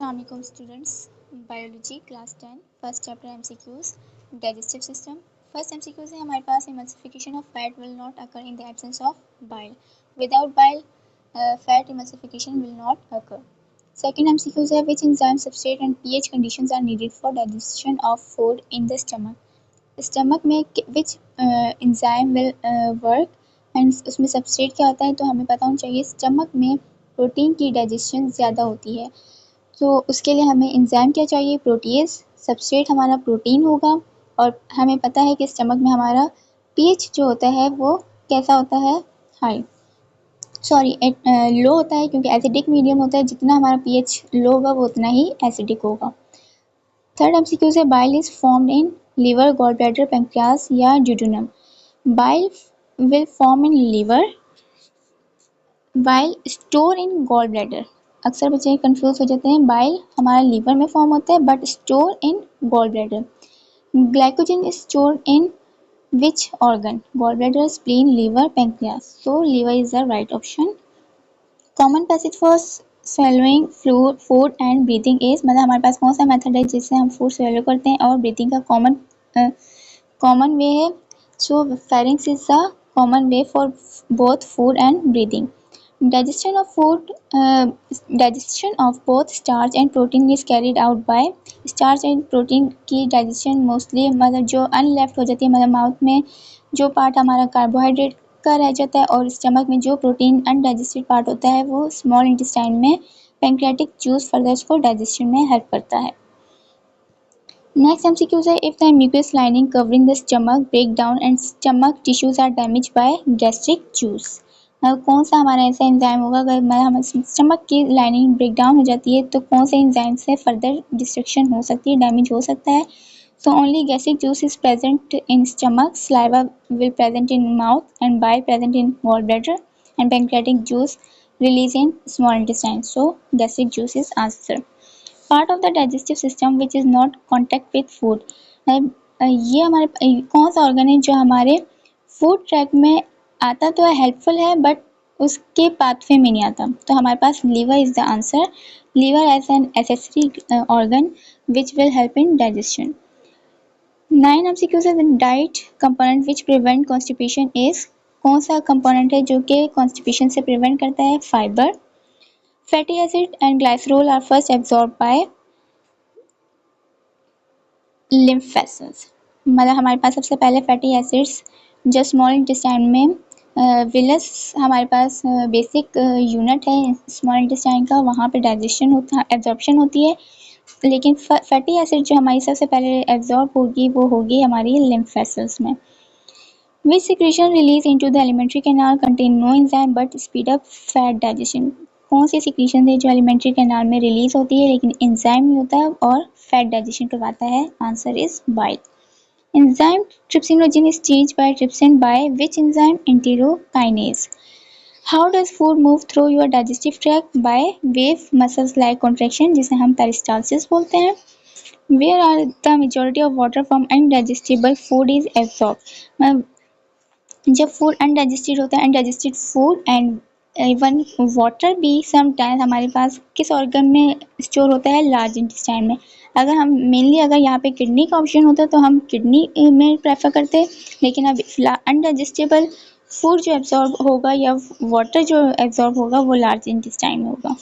Assalamualaikum students. Biology class 10 first chapter MCQs digestive system. First MCQs है हमारे पास emulsification of fat will not occur in the absence of bile. Without bile, fat emulsification will not occur. Second MCQs है which enzyme, substrate and pH conditions are needed for digestion of food in the stomach. Stomach में which enzyme will work and उसमें substrate क्या होता है तो हमें पता होना चाहिए. स्टमक में प्रोटीन की डाइजेशन ज़्यादा होती है तो उसके लिए हमें एंजाइम क्या चाहिए, प्रोटीएज. सबस्ट्रेट हमारा प्रोटीन होगा और हमें पता है कि स्टमक में हमारा पीएच जो होता है वो कैसा होता है, हाई लो होता है क्योंकि एसिडिक मीडियम होता है. जितना हमारा पीएच लो होगा वो उतना ही एसिडिक होगा. थर्ड एमसीक्यू से bile is formed in liver, gall bladder, pancreas या duodenum. Bile will form in liver bile store in gall bladder. अक्सर बच्चे कंफ्यूज हो जाते हैं. बाइल हमारा लीवर में फॉर्म होता है but store in gall bladder. Glycogen is store in which organ, gall bladder, spleen, liver, pancreas. So liver is the right option. Common passage for swallowing food and breathing is, मतलब हमारे पास कौन सा method है जिससे हम food swallow करते हैं और ब्रीथिंग का कॉमन वे है. So pharynx is the common way for both food and breathing. Digestion of both starch and protein is carried out by starch and protein की digestion mostly मतलब जो अनलेफ्ट हो जाती है, मतलब माउथ में जो पार्ट हमारा कार्बोहाइड्रेट का रह जाता है और स्टमक में जो प्रोटीन अनडाइजेस्टेड पार्ट होता है वो स्मॉल इंटेस्टाइन में पैंक्रियाटिक जूस फर्दर उसको डाइजेशन में हेल्प करता है. नेक्स्ट एमसीक्यू है if the mucus lining covering the stomach break down and stomach tissues are damage by gastric juice. कौन सा हमारा ऐसा एंजाइम होगा अगर हमारे स्टमक की लाइनिंग ब्रेक डाउन हो जाती है तो कौन से एंजाइम से फर्दर डिस्ट्रक्शन हो सकती है, डैमेज हो सकता है. So only gastric juice is present in stomach, saliva will present in mouth and bile present in gall bladder and pancreatic juice release in small intestine. So gastric juice is answer. Part of the digestive system which is not contact with food. ये हमारे कौन सा organ है जो हमारे food track में आता तो है, हेल्पफुल है बट उसके पाथवे में नहीं आता. तो हमारे पास liver is the answer. Liver as an accessory organ which will help in digestion. 9 MCQ से diet component which prevent constipation is, कौन सा कंपोनेंट है जो कि कॉन्स्टिपेशन से प्रिवेंट करता है, fibre. Fatty acid and glycerol are first absorb by lymph vessels. मतलब हमारे पास सबसे पहले फैटी एसिड्स जो स्मॉल इंटेस्टाइन में विलस हमारे पास बेसिक यूनिट है स्मॉल इंटेस्टाइन का, वहाँ पे डाइजेशन होता, एब्जॉर्प्शन होती है. लेकिन फैटी एसिड जो हमारी सबसे पहले एब्जॉर्ब होगी वो होगी हमारी लिम्फ वेसल्स में. Which secretion release into the alimentary canal contain no enzyme but speed up fat digestion. कौन सी सिक्रीशन है जो एलिमेंट्री कैनाल में रिलीज होती है लेकिन एंजाइम नहीं होता है और फैट डाइजेशन करवाता है. Answer is bile. Enzyme trypsinogen is changed by trypsin by which enzyme? Enterokinase. How does food move through your digestive tract? By wave muscles like contraction जिसे हम peristalsis बोलते हैं. Where are the majority of water from undigestible food is absorbed? जब food undigested होता है, undigested food and even water भी sometimes हमारे पास किस ऑर्गन में स्टोर होता है, लार्ज इंटेस्टाइन में. अगर हम मेनली अगर यहाँ पे किडनी का ऑप्शन होता तो हम किडनी में प्रेफर करते, लेकिन अब अनडाइजेस्टेबल फूड जो एब्जॉर्ब होगा या वाटर जो एब्जॉर्ब होगा वो लार्ज इंटेस्टाइन में होगा.